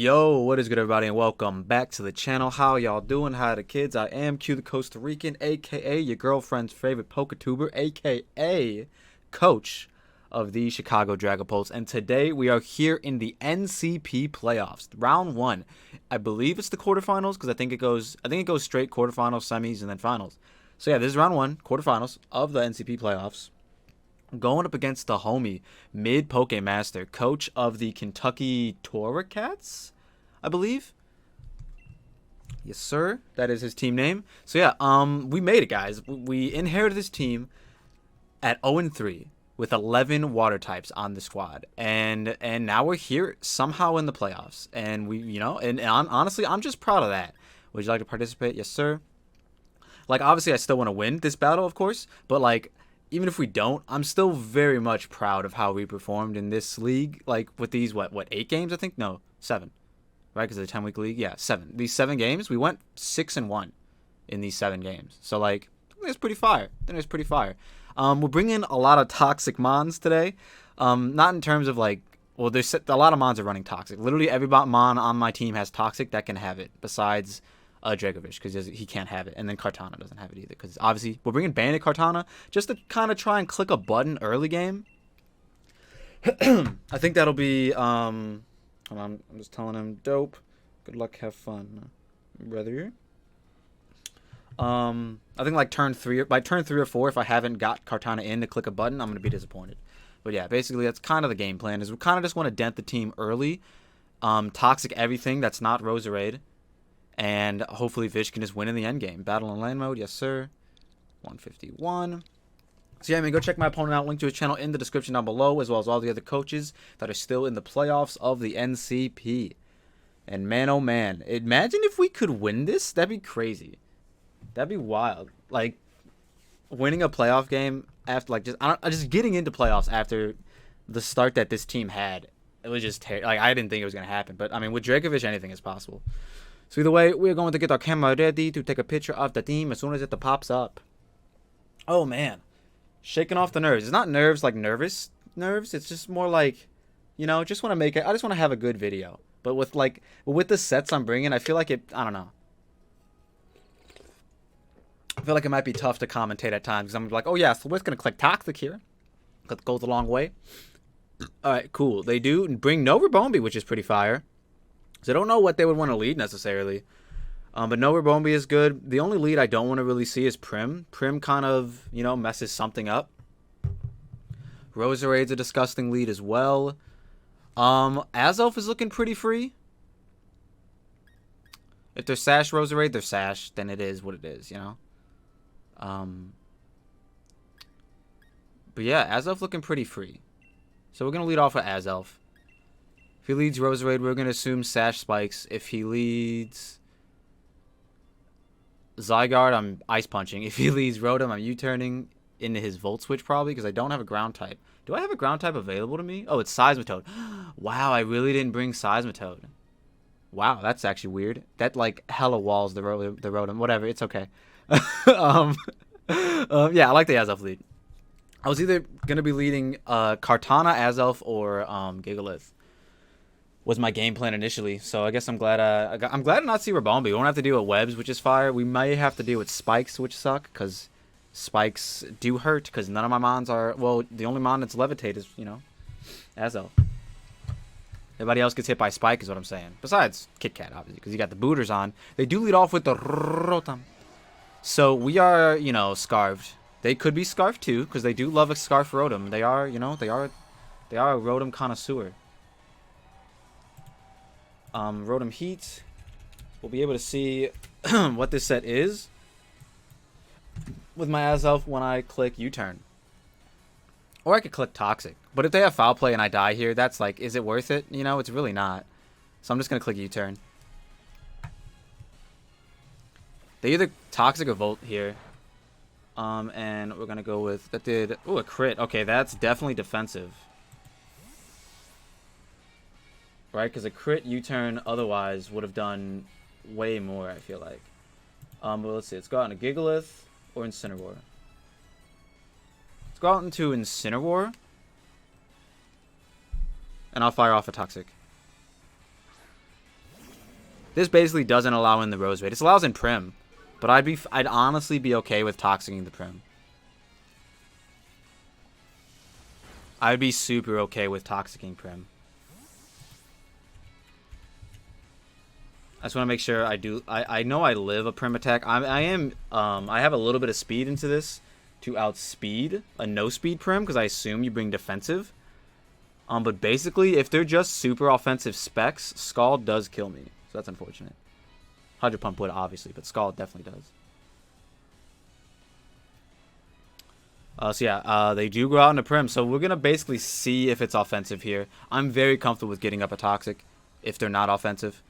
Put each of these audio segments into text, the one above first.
Yo, what is good, everybody, and welcome back to the channel. How y'all doing? Hi, the kids. I am Q, the Costa Rican, aka your girlfriend's favorite PokeTuber, aka coach of the Chicago Dragapults. And today we are here in the NCP playoffs, round one. I believe it's the quarterfinals because I think it goes straight quarterfinals, semis, and then finals. So yeah, this is round one, quarterfinals of the NCP playoffs. Going up against the homie, MidPokeMaster, coach of the Kentucky Torracats, I believe. Yes, sir. That is his team name. So yeah, we made it, guys. We inherited this team at 0-3 with 11 water types on the squad, and now we're here somehow in the playoffs. And honestly, I'm just proud of that. Would you like to participate? Yes, sir. Like, obviously, I still want to win this battle, of course, but like, even if we don't, I'm still very much proud of how we performed in this league. Like, with these, what 8 games, I think? No, 7. Right? Because it's a 10-week league? Yeah, 7. These 7 games, we went 6-1 in these 7 games. So, like, I think it's pretty fire. We're bringing a lot of toxic mons today. Not in terms of, like, well, there's a lot of mons are running toxic. Literally every mon on my team has toxic that can have it, besides Dragovich, because he can't have it, and then KARTANA doesn't have it either, because obviously we're bringing Bandit KARTANA just to kind of try and click a button early game. I think that'll be hold on, I'm just telling him, dope, good luck, have fun, brother. I think like by turn 3 or 4, if I haven't got KARTANA in to click a button, I'm gonna be disappointed. But yeah, basically that's kind of the game plan, is we kind of just want to dent the team early, toxic everything that's not Roserade. And hopefully Vish can just win in the end game. Battle in land mode, yes sir. 151. So yeah, go check my opponent out. Link to his channel in the description down below, as well as all the other coaches that are still in the playoffs of the NCP. And man, oh man, imagine if we could win this. That'd be crazy. That'd be wild. Like, winning a playoff game after, like, just getting into playoffs after the start that this team had. It was just like, I didn't think it was gonna happen. But I mean, with Dragovich, anything is possible. So either way, we're going to get our camera ready to take a picture of the team as soon as it pops up. Oh man, shaking off the nerves. It's not nerves like nervous nerves. It's just more like, just want to make it. I just want to have a good video. But with the sets I'm bringing, I feel like I don't know. I feel like it might be tough to commentate at times, because I'm like, oh yeah, so we're gonna click toxic here. That goes a long way. All right, cool. They do bring no Rabombi, which is pretty fire. So I don't know what they would want to lead necessarily. But no Rabombi is good. The only lead I don't want to really see is Prim. Prim kind of, messes something up. Roserade's a disgusting lead as well. Azelf is looking pretty free. If they're Sash Roserade, they're Sash. Then it is what it is, But yeah, Azelf looking pretty free. So we're going to lead off with Azelf. If he leads Roserade, we're going to assume Sash Spikes. If he leads Zygarde, I'm Ice Punching. If he leads Rotom, I'm U-turning into his Volt Switch probably, because I don't have a ground type. Do I have a ground type available to me? Oh, it's Seismitoad. Wow, I really didn't bring Seismitoad. Wow, that's actually weird. That, like, hella walls the Rotom. Whatever, it's okay. Yeah, I like the Azelf lead. I was either going to be leading KARTANA, Azelf, or Gigalith. Was my game plan initially, so I guess I'm glad to not see Rabombi. We won't have to deal with webs, which is fire. We may have to deal with spikes, which suck, because spikes do hurt, because none of my mons are, well, the only mon that's levitate is, Azelf. Everybody else gets hit by spike is what I'm saying. Besides Kit Kat, obviously, because you got the booters on. They do lead off with the Rotom. So we are, scarfed. They could be scarfed too, because they do love a scarf Rotom. They are, they are a Rotom connoisseur. Rotom Heat. We'll be able to see what this set is with my Azelf when I click U-turn. Or I could click Toxic. But if they have Foul Play and I die here, that's like, is it worth it? It's really not. So I'm just going to click U-turn. They either Toxic or Volt here. And we're going to go with, that did, ooh, a crit. Okay, that's definitely defensive. Right, because a crit U-turn otherwise would have done way more, I feel like. But let's see. Let's go out into Gigalith or Incineroar. Let's go out into Incineroar. And I'll fire off a Toxic. This basically doesn't allow in the Rose Raid. It allows in Prim. But I'd honestly be okay with toxicking the Prim. I'd be super okay with toxicking Prim. I just want to make sure I do. I know I live a Prim attack. I have a little bit of speed into this to outspeed a no speed Prim because I assume you bring defensive. But basically, if they're just super offensive specs, Scald does kill me. So that's unfortunate. Hydro Pump would obviously, but Scald definitely does. So yeah, they do go out into Prim. So we're gonna basically see if it's offensive here. I'm very comfortable with getting up a Toxic if they're not offensive.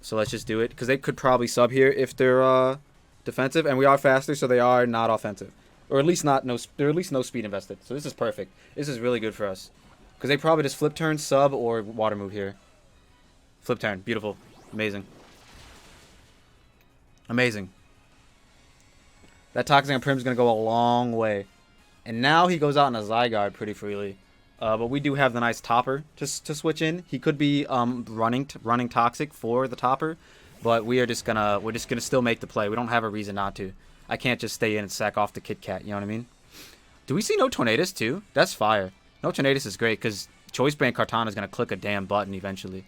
So let's just do it, because they could probably sub here if they're defensive, and we are faster, so they are not offensive, or at least they're at least no speed invested. So this is perfect. This is really good for us, because they probably just flip turn, sub, or water move here. Flip turn, beautiful, amazing, amazing. That Toxic on Prim is gonna go a long way, and now he goes out in a Zygarde pretty freely. But we do have the nice Topper to switch in. He could be running Toxic for the Topper, but we're just gonna still make the play. We don't have a reason not to. I can't just stay in and sack off the Kit Kat. You know what I mean? Do we see no Tornadus too? That's fire. No Tornadus is great because Choice Band Kartana is gonna click a damn button eventually.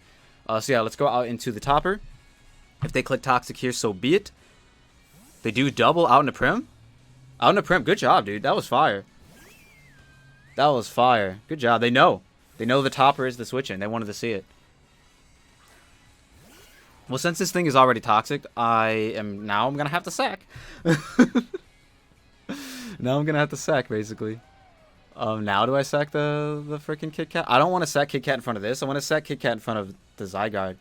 So yeah, let's go out into the Topper. If they click Toxic here, so be it. They do double out into Prim. Out into Prim. Good job, dude. That was fire. That was fire. Good job. They know. They know the Topper is the switch in. They wanted to see it. Well, since this thing is already toxic, I'm gonna have to sack. Now I'm gonna have to sack, basically. Now do I sack the freaking Kit Kat? I don't want to sack Kit Kat in front of this. I want to sack Kit Kat in front of the Zygarde.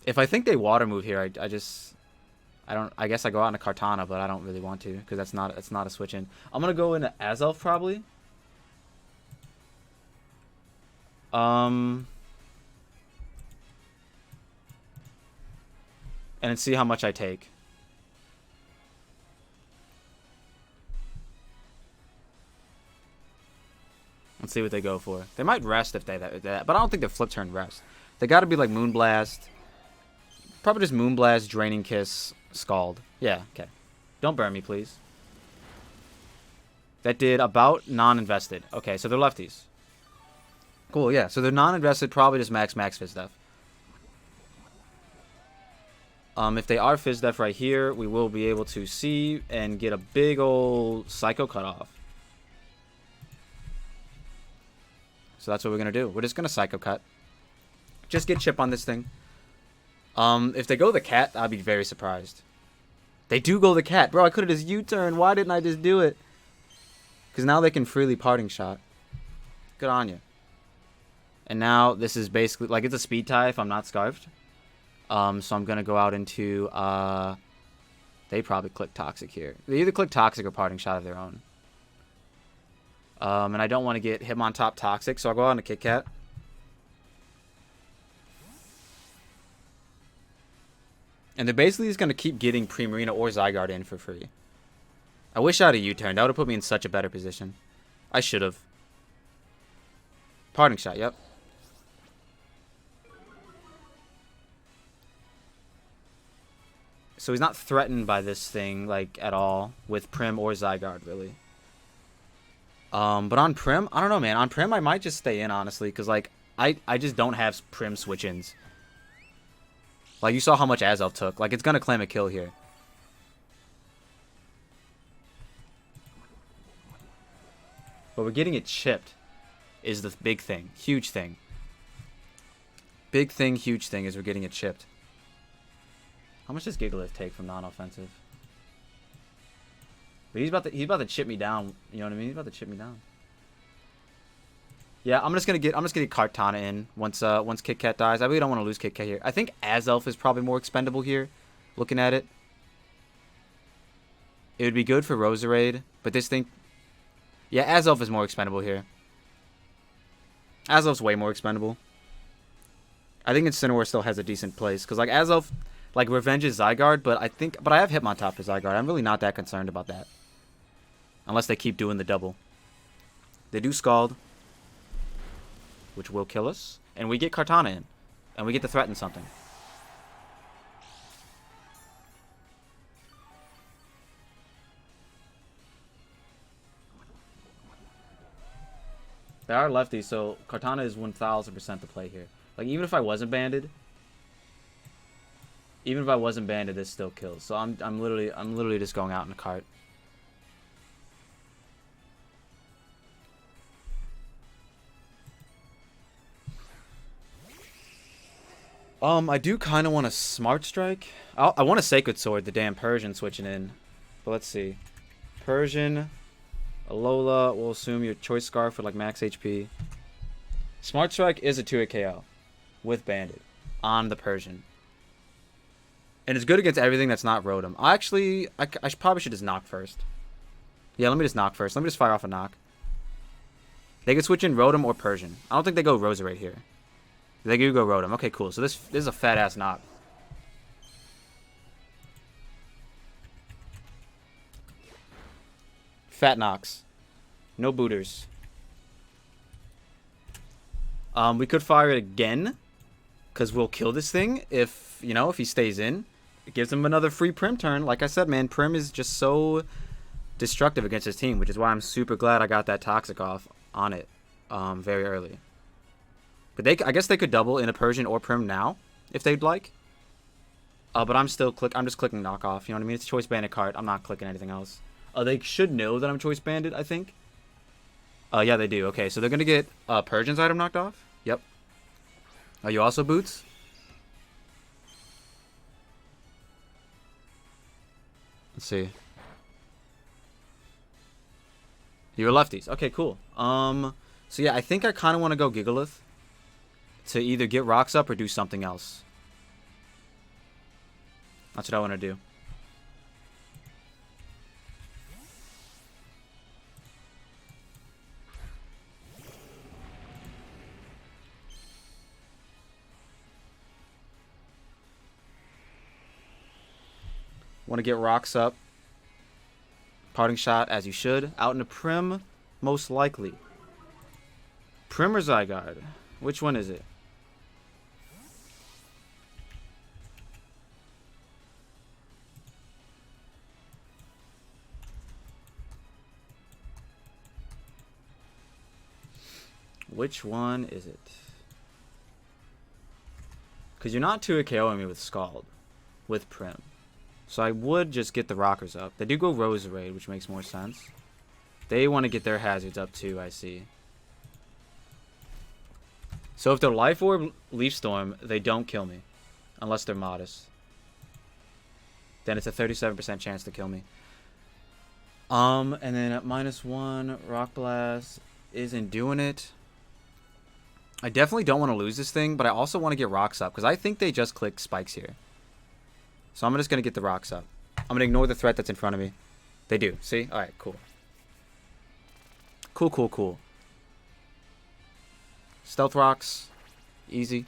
If I think they water move here, I guess I go out into Kartana, but I don't really want to because it's not a switch in. I'm gonna go into Azelf probably. And see how much I take. Let's see what they go for. They might rest if they that, but I don't think they flip turn rest. They got to be like Moonblast. Probably just Moonblast, Draining Kiss, Scald. Yeah, okay. Don't burn me, please. That did about non-invested. Okay, so they're lefties. Cool, yeah. So they're non-invested, probably just max Fizdef. If they are Fizdef right here, we will be able to see and get a big old Psycho Cutoff. So that's what we're going to do. We're just going to Psycho Cut. Just get chip on this thing. If they go the cat, I'd be very surprised. They do go the cat. Bro, I could have just U-turned. Why didn't I just do it? Because now they can freely Parting Shot. Good on you. And now this is basically, like, it's a speed tie if I'm not Scarfed. So I'm going to go out into, they probably click Toxic here. They either click Toxic or Parting Shot of their own. And I don't want to get Hitmontop Toxic, so I'll go out into Kit Kat. And they're basically just going to keep getting Primarina or Zygarde in for free. I wish I had a U-turn. That would have put me in such a better position. I should have. Parting Shot, yep. So he's not threatened by this thing, like, at all. With Prim or Zygarde, really. But on Prim, I don't know, man. On Prim, I might just stay in, honestly. Because, like, I just don't have Prim switch-ins. Like, you saw how much Azelf took. Like, it's going to claim a kill here. But we're getting it chipped is the big thing. Huge thing. Big thing, huge thing is we're getting it chipped. How much does Gigalith take from non-offensive? But he's about to chip me down. You know what I mean? He's about to chip me down. Yeah, I'm just gonna get Kartana in once Kit Kat dies. I really don't want to lose Kit Kat here. I think Azelf is probably more expendable here. Looking at it, it would be good for Roserade, but this thing, yeah, Azelf is more expendable here. Azelf's way more expendable. I think Incineroar still has a decent place because like Azelf, like revenges Zygarde, but I have Hitmontop for Zygarde. I'm really not that concerned about that, unless they keep doing the double. They do Scald, which will kill us. And we get Kartana in. And we get to threaten something. They are lefties, so KARTANA is 1000% the play here. Like, even if I wasn't banded, this still kills. So I'm literally just going out in a cart. I do kind of want a Smart Strike. I want a Sacred Sword, the damn Persian switching in. But let's see. Persian, Alola, we'll assume your Choice Scarf for like max HP. Smart Strike is a 2-hit KO with Banded on the Persian. And it's good against everything that's not Rotom. I probably should just knock first. Yeah, let me just knock first. Let me just fire off a knock. They could switch in Rotom or Persian. I don't think they go Roserade here. They do go Rotom. Okay, cool. So this is a fat-ass knock. Fat knocks. No booters. We could fire it again. Because we'll kill this thing if, you know, if he stays in. It gives him another free Prim turn. Like I said, man, Prim is just so destructive against his team, which is why I'm super glad I got that Toxic off on it very early. But I guess they could double in a Persian or Prim now, if they'd like. But I'm just clicking knock off. You know what I mean? It's Choice Banded card. I'm not clicking anything else. They should know that I'm Choice Banded, I think. Yeah, they do. Okay, so they're gonna get Persian's item knocked off. Yep. Are you also boots? Let's see. You're lefties. Okay, cool. So yeah, I think I kind of want to go Gigalith to either get rocks up or do something else. That's what I want to do. Want to get rocks up. Parting shot, as you should. Out in a Prim, most likely. Prim or Zygarde? Which one is it? Which one is it? Because you're not 2-hit KOing me with Scald. With Prim. So I would just get the rockers up. They do go Roserade, which makes more sense. They want to get their hazards up too, I see. So if they're Life Orb, Leaf Storm, they don't kill me. Unless they're modest. Then it's a 37% chance to kill me. And then at -1, Rock Blast isn't doing it. I definitely don't want to lose this thing, but I also want to get rocks up. Because I think they just click spikes here. So I'm just going to get the rocks up. I'm going to ignore the threat that's in front of me. They do. See? Alright, cool. Cool, cool, cool. Stealth rocks. Easy.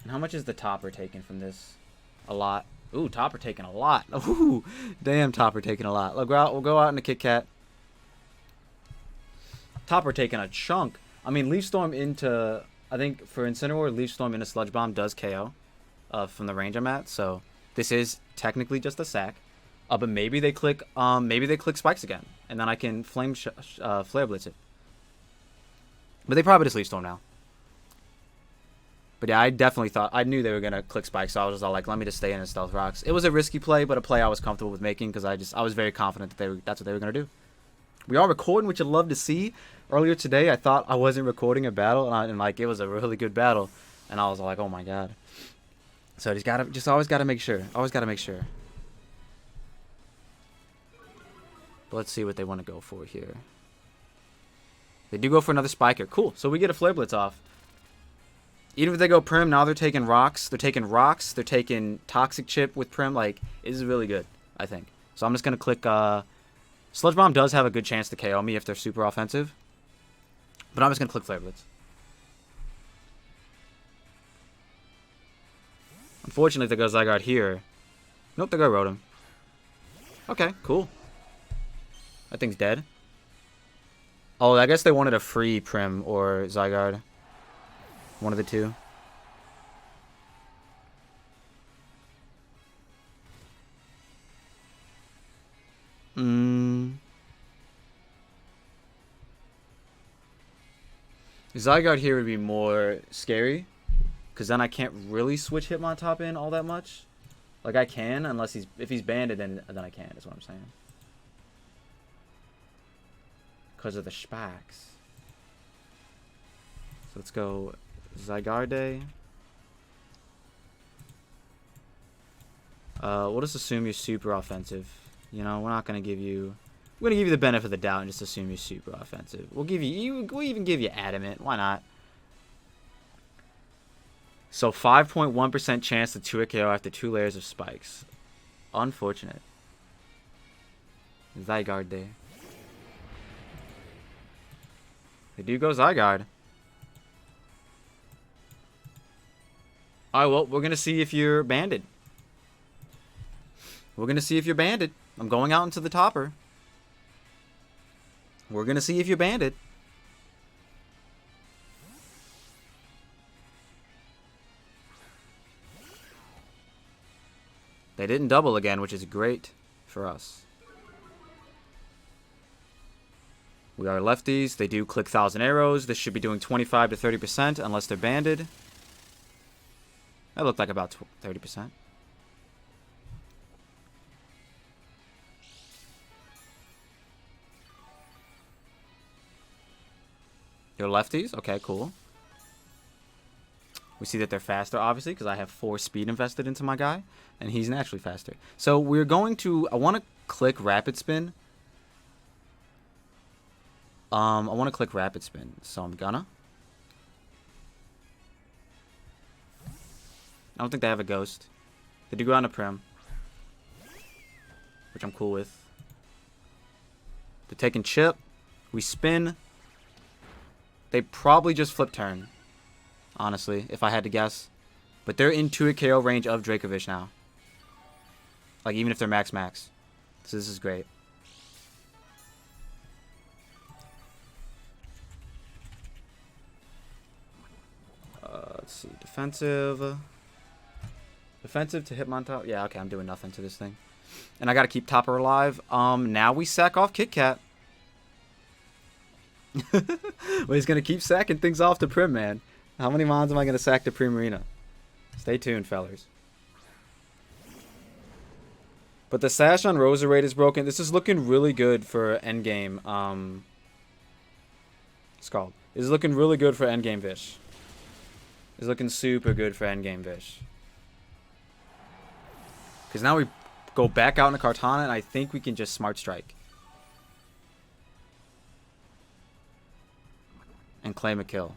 And how much is the Topper taking from this? A lot. Ooh, Topper taking a lot. Ooh, damn, Topper taking a lot. Look, we'll go out in a Kit Kat. Topper taking a chunk. I mean, Leaf Storm into... I think for Incineroar, Leaf Storm into Sludge Bomb does KO from the range I'm at. So this is technically just a sack. But maybe they click spikes again, and then I can Flare Blitz it. But they probably just Leaf Storm now. But yeah, I knew they were gonna click spikes, so I was just all like, let me just stay in and Stealth Rocks. It was a risky play, but a play I was comfortable with making because I was very confident that that's what they were gonna do. We are recording, which you'd love to see. Earlier today, I thought I wasn't recording a battle, and like it was a really good battle, and I was like, oh my god. So just always gotta make sure. Always gotta make sure. But let's see what they want to go for here. They do go for another Spiker. Cool. So we get a Flare Blitz off. Even if they go Prim, now they're taking rocks. They're taking rocks. They're taking Toxic Chip with Prim. Like, it is really good, I think. So I'm just gonna click. Sludge Bomb does have a good chance to KO me if they're super offensive. But I'm just going to click Flare Blitz. Unfortunately, if they go Zygarde here... Nope, they go Rotom. Okay, cool. That thing's dead. Oh, I guess they wanted a free Prim or Zygarde. One of the two. Zygarde here would be more scary, because then I can't really switch Hitmontop in all that much. Like, I can, unless if he's banded, then I can, is what I'm saying. Because of the Spax. So let's go Zygarde. We'll just assume you're super offensive. You know, we're not going to give you... We're going to give you the benefit of the doubt and just assume you're super offensive. We'll even give you Adamant. Why not? So 5.1% chance to 2-hit KO after 2 layers of spikes. Unfortunate. Zygarde. They do go Zygarde. Alright, well, we're going to see if you're banded. We're going to see if you're banded. I'm going out into the topper. We're going to see if you're banded. They didn't double again, which is great for us. We are lefties. They do click 1,000 arrows. This should be doing 25 to 30% unless they're banded. That looked like about 30%. You're lefties? Okay, cool. We see that they're faster, obviously, because I have 4 speed invested into my guy, and he's naturally faster. So we're going to... I want to click Rapid Spin. I want to click Rapid Spin, so I'm gonna. I don't think they have a Ghost. They do go on a Prim, which I'm cool with. They're taking Chip. We spin. They probably just flip turn, honestly, if I had to guess. But they're in 2-hit KO range of Dracovish now. Like, even if they're max. So this is great. Let's see. Defensive. Defensive to Hitmontop. Yeah, okay, I'm doing nothing to this thing. And I got to keep Topper alive. Now we sack off Kit Kat. Well, he's going to keep sacking things off to Prim, man. How many mons am I going to sack to Primarina? Stay tuned, fellers. But the Sash on Roserade is broken. This is looking really good for endgame. Scald. This is looking really good for endgame Vish. It's looking super good for endgame Vish. Because now we go back out into Kartana, and I think we can just Smart Strike. And claim a kill.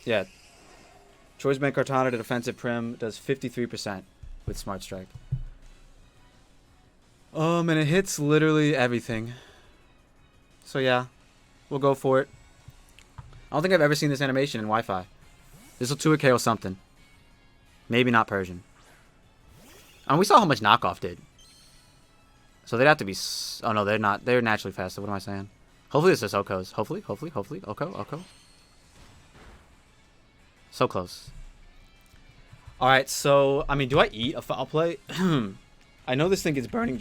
Yeah. Choice Bank Kartana to defensive Prim does 53% with Smart Strike. And it hits literally everything. So yeah, we'll go for it. I don't think I've ever seen this animation in Wi-Fi. This will 2-hit KO something. Maybe not Persian. And we saw how much knockoff did. So they'd have to be... Oh no, they're not. They're naturally faster. What am I saying? Hopefully this is Oko's. Hopefully. Oko. So close. Alright, so... I mean, do I eat a foul play? I know this thing gets burning...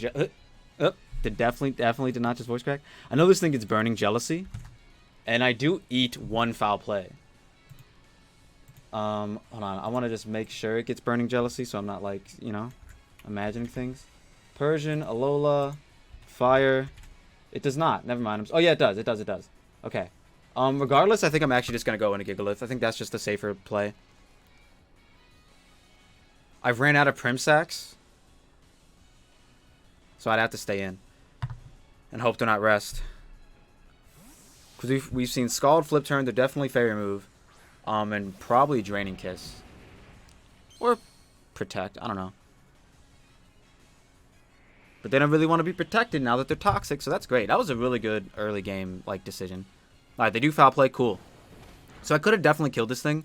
definitely did not just voice crack. I know this thing gets burning jealousy. And I do eat 1 foul play. Hold on. I want to just make sure it gets burning jealousy so I'm not, like, you know, imagining things. Persian, Alola, Fire. It does not. Never mind. Oh, yeah, it does. It does. Okay. Regardless, I think I'm actually just going to go into Gigalith. I think that's just a safer play. I've ran out of Prim Sacks. So I'd have to stay in. And hope to not rest. Because we've seen Scald, Flip Turn. They're definitely Fairy Move. And probably Draining Kiss. Or Protect. I don't know. But they don't really want to be protected now that they're toxic. So that's great. That was a really good early game like decision. Alright, they do foul play. Cool. So I could have definitely killed this thing.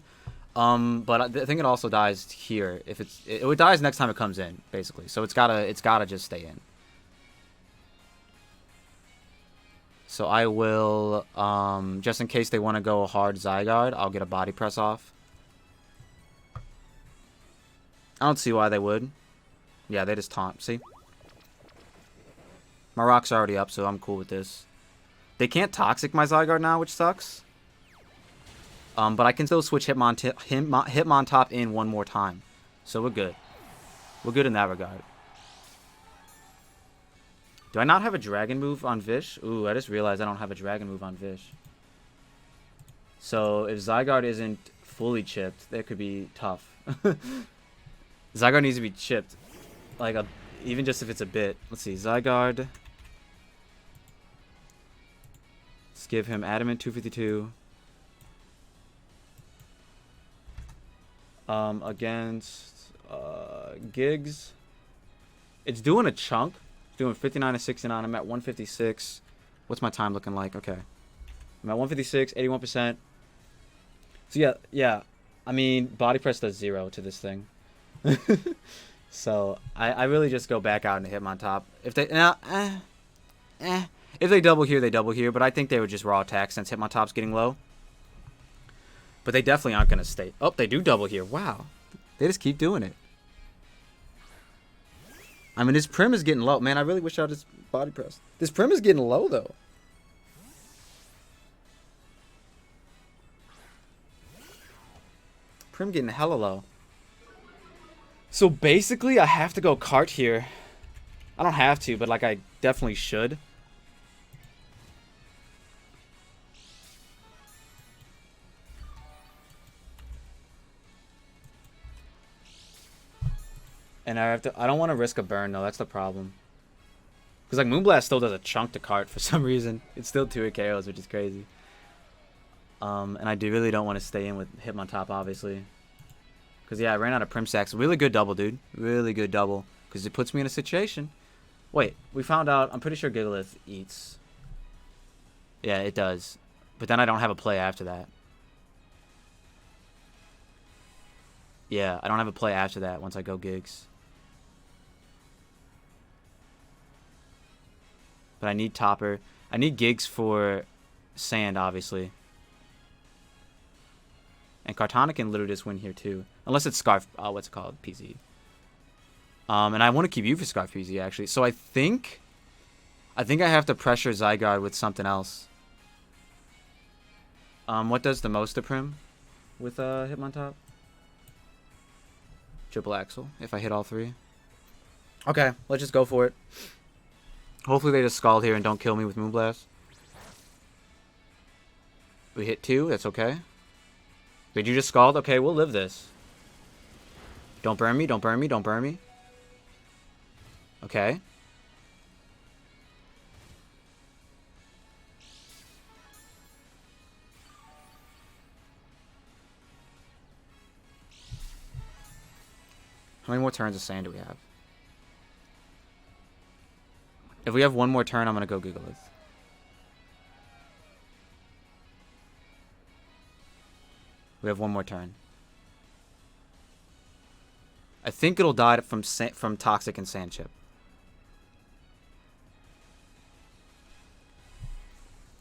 But I think it also dies here. If it dies next time it comes in, basically. So it's gotta just stay in. So I will, just in case they want to go hard Zygarde, I'll get a body press off. I don't see why they would. Yeah, they just taunt. See? My rock's already up, so I'm cool with this. They can't Toxic my Zygarde now, which sucks. But I can still switch Hitmontop in one more time. So we're good. We're good in that regard. Do I not have a Dragon move on Vish? Ooh, I just realized I don't have a Dragon move on Vish. So if Zygarde isn't fully chipped, that could be tough. Zygarde needs to be chipped. Like, even just if it's a bit. Let's see, Zygarde. Let's give him Adamant 252. Against Gigs. It's doing a chunk. It's doing 59 to 69. I'm at 156. What's my time looking like? Okay. I'm at 156, 81%. So yeah. I mean, body press does 0 to this thing. So I really just go back out and Hitmontop. If they if they double here, they double here. But I think they would just raw attack since Hitmontop's getting low. But they definitely aren't gonna stay. Oh, they do double here. Wow, they just keep doing it. I mean, his prim is getting low. Man, I really wish I had his body press. This prim is getting low though. Prim getting hella low. So basically, I have to go cart here. I don't have to, but like I definitely should. And I don't want to risk a burn though. That's the problem. Because like Moonblast still does a chunk to cart for some reason. It's still 2 KOs, which is crazy. And I really don't want to stay in with Hitmontop, obviously. Because, yeah, I ran out of Prim Sacks. Really good double, dude. Really good double. Because it puts me in a situation. Wait, we found out. I'm pretty sure Gigalith eats. Yeah, it does. But then I don't have a play after that. Yeah, I don't have a play after that once I go Gigs. But I need Topper. I need Gigs for Sand, obviously. And KARTANA can literally just win here too. Unless it's Scarf, what's it called? PZ. And I want to keep you for Scarf PZ actually. So I think I have to pressure Zygarde with something else. What does the most to Prim with Hitmontop? Triple Axle, if I hit all 3. Okay, let's just go for it. Hopefully they just Scald here and don't kill me with Moonblast. We hit 2, that's okay. Did you just Scald? Okay, we'll live this. Don't burn me, don't burn me, don't burn me. Okay. How many more turns of Sand do we have? If we have one more turn, I'm going to go Gigalith. We have one more turn. I think it'll die from Toxic and Sand Chip.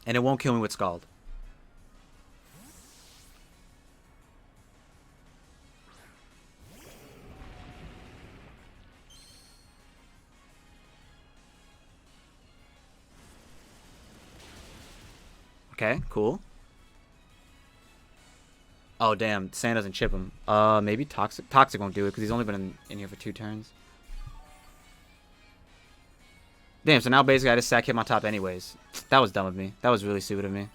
And it won't kill me with Scald. Okay, cool. Oh, damn. Sand doesn't chip him. Maybe Toxic. Toxic won't do it because he's only been in here for 2 turns. Damn, so now basically I just sack Hitmontop anyways. That was dumb of me. That was really stupid of me.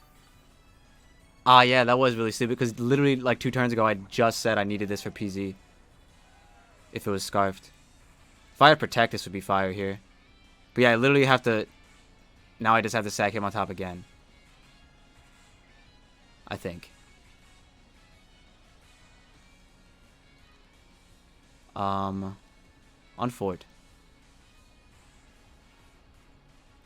Ah, yeah, that was really stupid because literally like 2 turns ago I just said I needed this for PZ. If it was Scarfed. If I had Protect, this would be fire here. But yeah, I literally have to... Now I just have to sack Hitmontop again. I think. On Fort.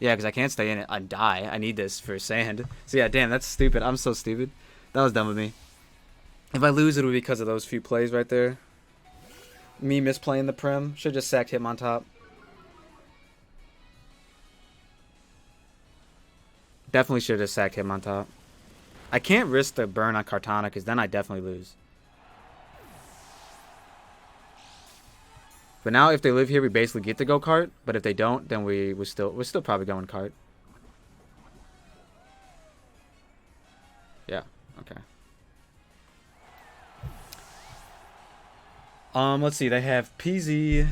Yeah, because I can't stay in it and die. I need this for Sand. So yeah, damn, that's stupid. I'm so stupid. That was dumb of me. If I lose, it would be because of those few plays right there. Me misplaying the Prim. Should have just sacked Hitmontop. Definitely should have sacked Hitmontop. I can't risk the burn on KARTANA because then I definitely lose. But now if they live here, we basically get to go kart. But if they don't, then we're still probably going kart. Yeah. Okay. Let's see. They have PZ.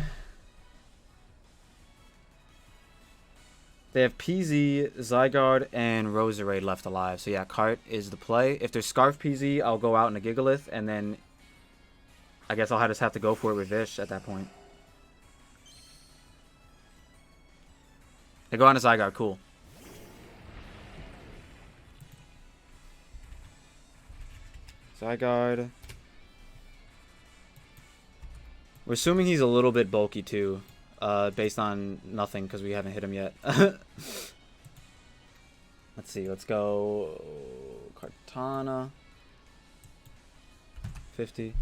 They have PZ, Zygarde, and Roserade left alive. So yeah, Kart is the play. If there's Scarf PZ, I'll go out in a Gigalith, and then I guess I'll just have to go for it with Vish at that point. They go on to Zygarde, cool. Zygarde. We're assuming he's a little bit bulky too. Based on nothing, because we haven't hit him yet. Let's see, let's go KARTANA. 50.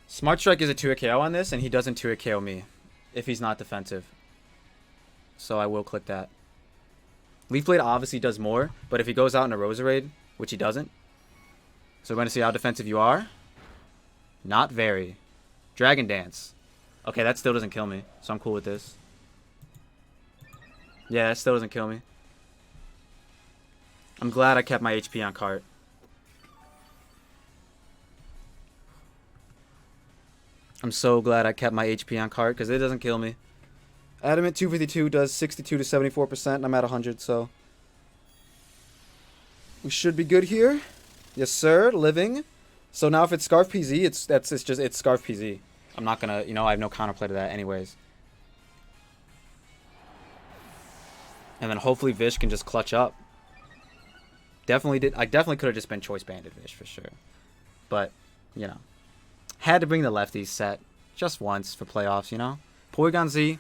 Smart Strike is a 2-hit KO on this, and he doesn't 2-hit KO me if he's not defensive. So I will click that. Leaf Blade obviously does more, but if he goes out in a Roserade, which he doesn't. So we're going to see how defensive you are. Not very. Dragon Dance. Okay, that still doesn't kill me, so I'm cool with this. Yeah, that still doesn't kill me. I'm glad I kept my HP on Kart. I'm so glad I kept my HP on Kart, because it doesn't kill me. Adamant 252 does 62 to 74%, and I'm at 100, so... we should be good here. Yes, sir. Living. So now if it's Scarf PZ, it's Scarf PZ. I'm not gonna, I have no counterplay to that anyways. And then hopefully Vish can just clutch up. I definitely could have just been choice banded Vish for sure. But, had to bring the lefties set just once for playoffs, Porygon Z,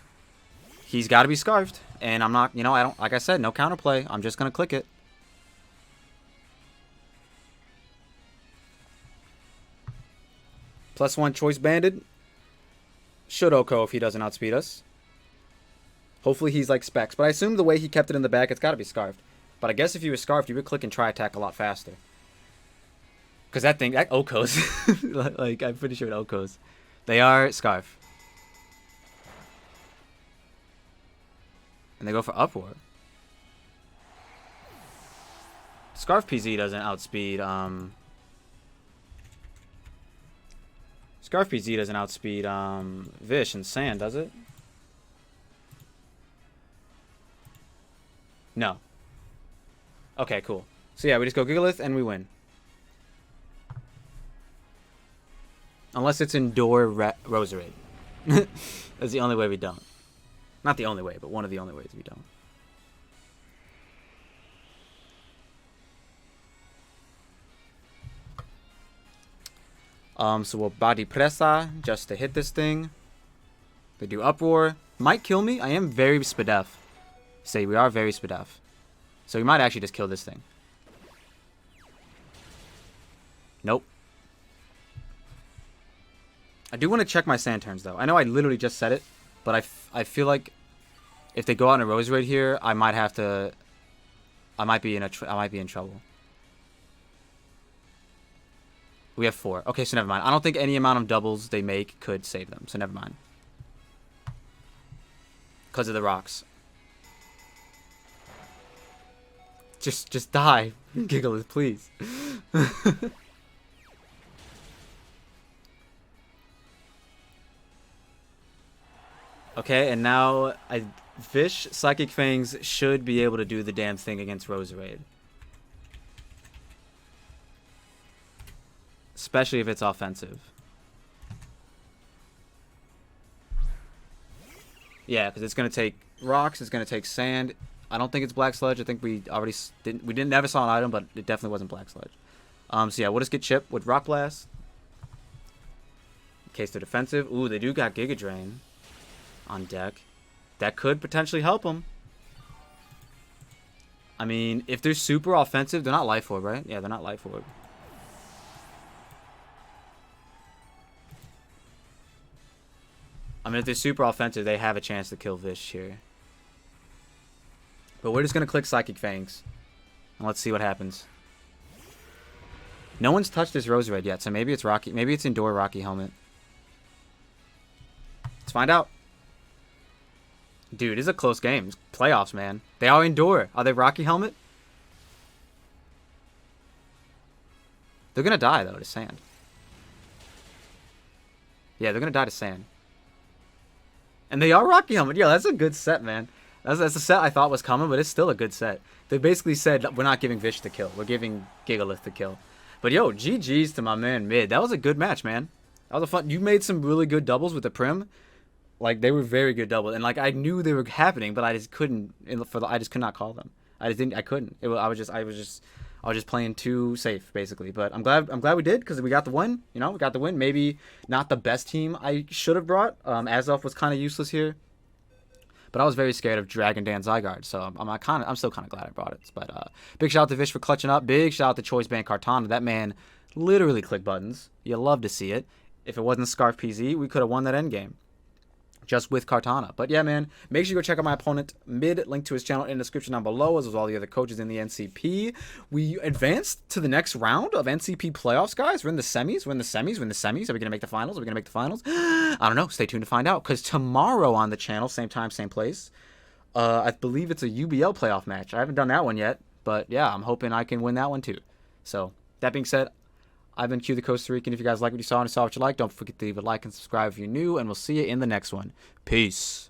he's got to be scarfed. And I'm not, I don't, like I said, no counterplay. I'm just going to click it. +1 choice banded. Should OHKO if he doesn't outspeed us. Hopefully he's like Specs. But I assume the way he kept it in the back, it's got to be scarfed. But I guess if he was scarfed, you would click and try attack a lot faster. Because that OHKOs. like, I'm pretty sure it OHKOs. They are scarf. And they go for Uproar. Scarf PZ doesn't outspeed, Scarf PZ doesn't outspeed Vish and Sand, does it? No. Okay, cool. So yeah, we just go Gigalith and we win. Unless it's Indoor Roserade. That's the only way we don't. Not the only way, but one of the only ways we don't. So we'll Body Pressa just to hit this thing. They do Uproar. Might kill me. I am very Spadef. Say, we are very Spadef. So we might actually just kill this thing. Nope. I do want to check my sand turns, though. I know I literally just said it, but I feel like if they go out in a Roserade here, I might have to... I might be in trouble. We have 4. Okay, so never mind. I don't think any amount of doubles they make could save them, so never mind. Because of the rocks. Just die, Gigalith, please. Okay, and now Vish Psychic Fangs should be able to do the damn thing against Roserade. Especially if it's offensive. Yeah, because it's going to take rocks, it's going to take sand. I don't think it's Black Sludge. I think we already never saw an item, but it definitely wasn't Black Sludge. So yeah, we'll just get Chip with Rock Blast. In case they're defensive. Ooh, they do got Giga Drain on deck. That could potentially help them. I mean, if they're super offensive, they're not Life Orb, right? Yeah, they're not Life Orb. I mean, if they're super offensive, they have a chance to kill Vish here. But we're just going to click Psychic Fangs. And let's see what happens. No one's touched this Roserade yet, so maybe it's Rocky. Maybe it's Indoor Rocky Helmet. Let's find out. Dude, this is a close game. It's playoffs, man. They are indoor. Are they Rocky Helmet? They're gonna die, though, to sand. Yeah, they're gonna die to sand. And they are Rocky Helmet. Yo, that's a good set, man. That's a set I thought was coming, but it's still a good set. They basically said, we're not giving Vish the kill. We're giving Gigalith the kill. But yo, GG's to my man Mid. That was a good match, man. That was a fun... You made some really good doubles with the Prim. Like, they were very good doubles. And, like, I knew they were happening, but I just couldn't... I just could not call them. I couldn't. I was just playing too safe, basically. But I'm glad we did, because we got the win. You know, we got the win. Maybe not the best team I should have brought. Azoth was kind of useless here. But I was very scared of Dragon Dan Zygarde, so I'm still kind of glad I brought it. But big shout out to Vish for clutching up. Big shout out to Choice Band KARTANA. That man literally clicked buttons. You love to see it. If it wasn't Scarf PZ, we could have won that endgame. Just with KARTANA. But yeah, man, make sure you go check out my opponent Mid. Link to his channel in the description down below, as well as all the other coaches in the NCP. We advanced to the next round of NCP playoffs, guys. We're in the semis. We're in the semis. Are we going to make the finals? I don't know. Stay tuned to find out. Because tomorrow on the channel, same time, same place, I believe it's a UBL playoff match. I haven't done that one yet. But yeah, I'm hoping I can win that one too. So, that being said, I've been Q the Costa Rican. If you guys like what you saw and saw what you like, don't forget to leave a like and subscribe if you're new, and we'll see you in the next one. Peace.